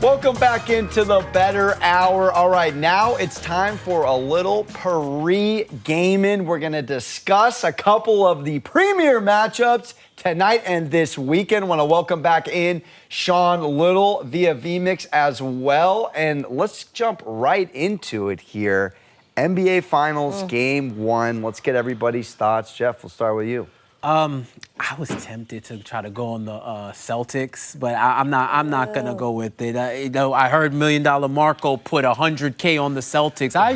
Welcome back into the Bettor Hour. All right, now it's time for a little pre-gaming. We're going to discuss a couple of the premier matchups tonight and this weekend. Want to welcome back in Sean Little via VMix as well. And let's jump right into it here. NBA Finals Game 1. Let's get everybody's thoughts. Jeff, we'll start with you. I was tempted to try to go on the Celtics, but I'm not gonna go with it. I heard $1 Million Marco put $100K on the Celtics. I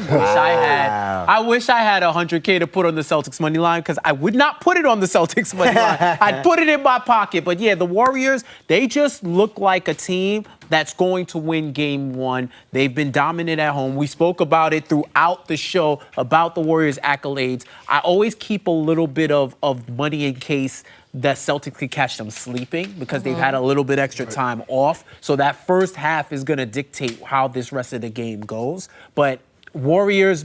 wish I had $100K to put on the Celtics money line, because I would not put it on the Celtics money line. I'd put it in my pocket. But yeah, the Warriors, they just look like a team that's going to win Game 1. They've been dominant at home. We spoke about it throughout the show, about the Warriors' accolades. I always keep a little bit of money in case the Celtics could catch them sleeping, because they've had a little bit extra time off. So that first half is going to dictate how this rest of the game goes. But Warriors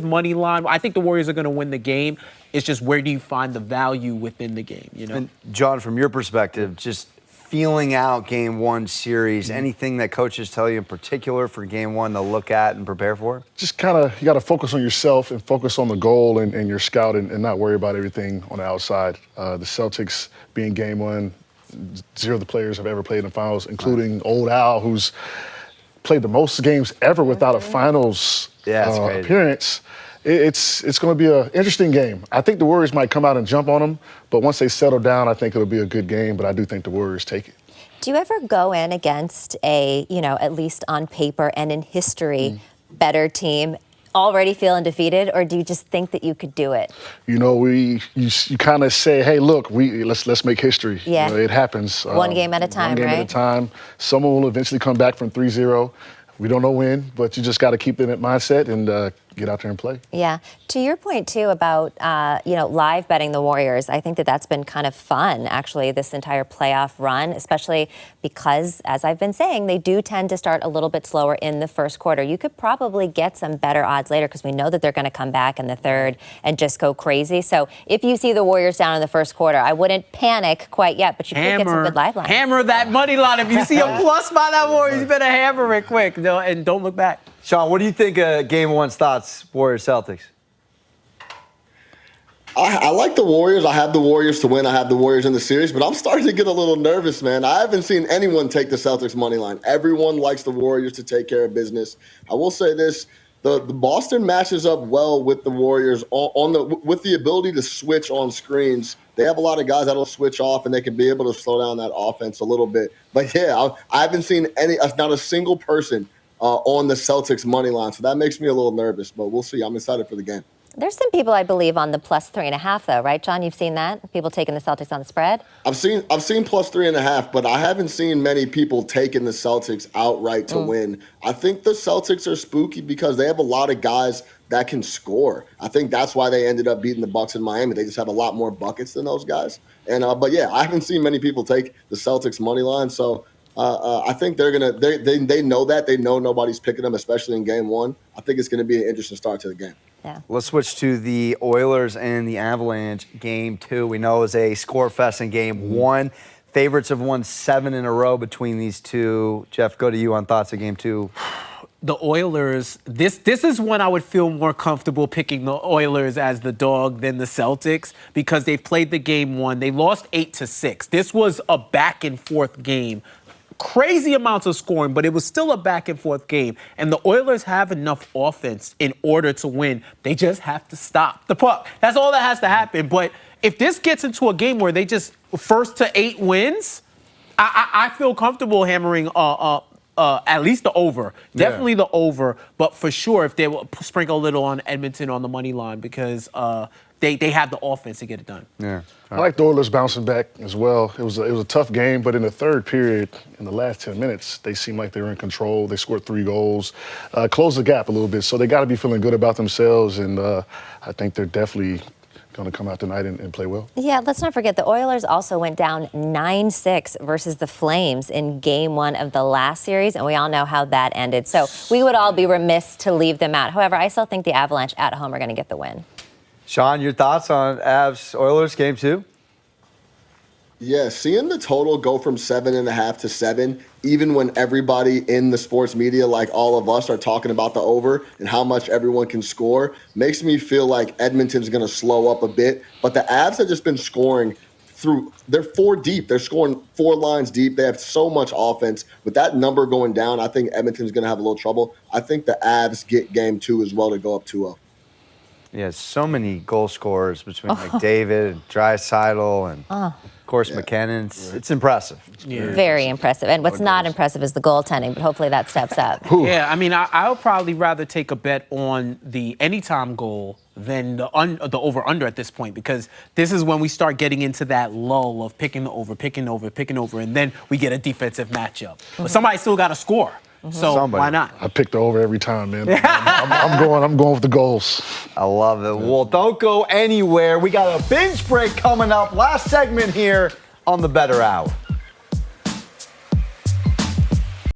money line, I think the Warriors are going to win the game. It's just, where do you find the value within the game, you know? And John, from your perspective, just feeling out Game 1 series, anything that coaches tell you in particular for Game 1 to look at and prepare for? Just kind of, you got to focus on yourself and focus on the goal and your scout, and not worry about everything on the outside. The Celtics being Game 1, 0 of the players have ever played in the finals, including Old Al, who's played the most games ever without a finals appearance. It's going to be an interesting game. I think the Warriors might come out and jump on them, but once they settle down, I think it'll be a good game, but I do think the Warriors take it. Do you ever go in against a, at least on paper and in history, better team, already feeling defeated, or do you just think that you could do it? You kind of say, hey, look, let's make history. Yeah. It happens. One game at a time, right? One game at a time. Someone will eventually come back from 3-0. We don't know when, but you just got to keep in that mindset and get out there and play. Yeah. To your point, too, about, live betting the Warriors, I think that that's been kind of fun, actually, this entire playoff run, especially because, as I've been saying, they do tend to start a little bit slower in the first quarter. You could probably get some better odds later, because we know that they're going to come back in the third and just go crazy. So if you see the Warriors down in the first quarter, I wouldn't panic quite yet, but you could get some good live lines. Hammer that money line. If you see a plus by that Warriors, you better hammer it quick, and don't look back. Sean, what do you think of Game 1's thoughts, Warriors-Celtics? I like the Warriors. I have the Warriors to win. I have the Warriors in the series, but I'm starting to get a little nervous, man. I haven't seen anyone take the Celtics money line. Everyone likes the Warriors to take care of business. I will say this. The Boston matches up well with the Warriors with the ability to switch on screens. They have a lot of guys that'll switch off, and they can be able to slow down that offense a little bit. But, yeah, I haven't seen not a single person on the Celtics money line. So that makes me a little nervous, but we'll see. I'm excited for the game. There's some people, I believe, on the plus 3.5, though, right, John? You've seen that? People taking the Celtics on the spread? I've seen plus 3.5, but I haven't seen many people taking the Celtics outright to win. I think the Celtics are spooky because they have a lot of guys that can score. I think that's why they ended up beating the Bucks in Miami. They just have a lot more buckets than those guys. And but yeah, I haven't seen many people take the Celtics money line. So I think they know that. They know nobody's picking them, especially in Game 1. I think it's going to be an interesting start to the game. Yeah. Let's switch to the Oilers and the Avalanche Game 2. We know it was a score fest in Game 1. Favorites have won 7 in a row between these two. Jeff, go to you on thoughts of Game 2. The Oilers, this is when I would feel more comfortable picking the Oilers as the dog than the Celtics, because they've played the Game 1. They lost 8-6. This was a back-and-forth game. Crazy amounts of scoring, but it was still a back-and-forth game. And the Oilers have enough offense in order to win. They just have to stop the puck. That's all that has to happen. But if this gets into a game where they just first to 8 wins, I feel comfortable hammering at least the over. Definitely the over. But for sure, if they will sprinkle a little on Edmonton on the money line, because they have the offense to get it done. Yeah. I like the Oilers bouncing back as well. It was a tough game, but in the third period, in the last 10 minutes, they seemed like they were in control. They scored 3 goals, closed the gap a little bit. So they got to be feeling good about themselves, and I think they're definitely going to come out tonight and play well. Yeah, let's not forget the Oilers also went down 9-6 versus the Flames in Game 1 of the last series, and we all know how that ended. So we would all be remiss to leave them out. However, I still think the Avalanche at home are going to get the win. Sean, your thoughts on Avs Oilers Game 2? Yeah, seeing the total go from 7.5 to 7, even when everybody in the sports media, like all of us, are talking about the over and how much everyone can score, makes me feel like Edmonton's going to slow up a bit. But the Avs have just been scoring they're 4 deep. They're scoring 4 lines deep. They have so much offense. With that number going down, I think Edmonton's going to have a little trouble. I think the Avs get game 2 as well to go up 2-0. Yeah, so many goal scorers between McDavid and Draisaitl and, of course, McKinnon. It's impressive. Very impressive. And what's not impressive is the goaltending, but hopefully that steps up. Yeah, I mean, I would probably rather take a bet on the anytime goal than the over-under at this point, because this is when we start getting into that lull of picking over, and then we get a defensive matchup. But somebody still got to score. So why not? I pick the over every time, man. I'm going with the goals. I love it. Well, don't go anywhere. We got a binge break coming up. Last segment here on the Bettor Hour.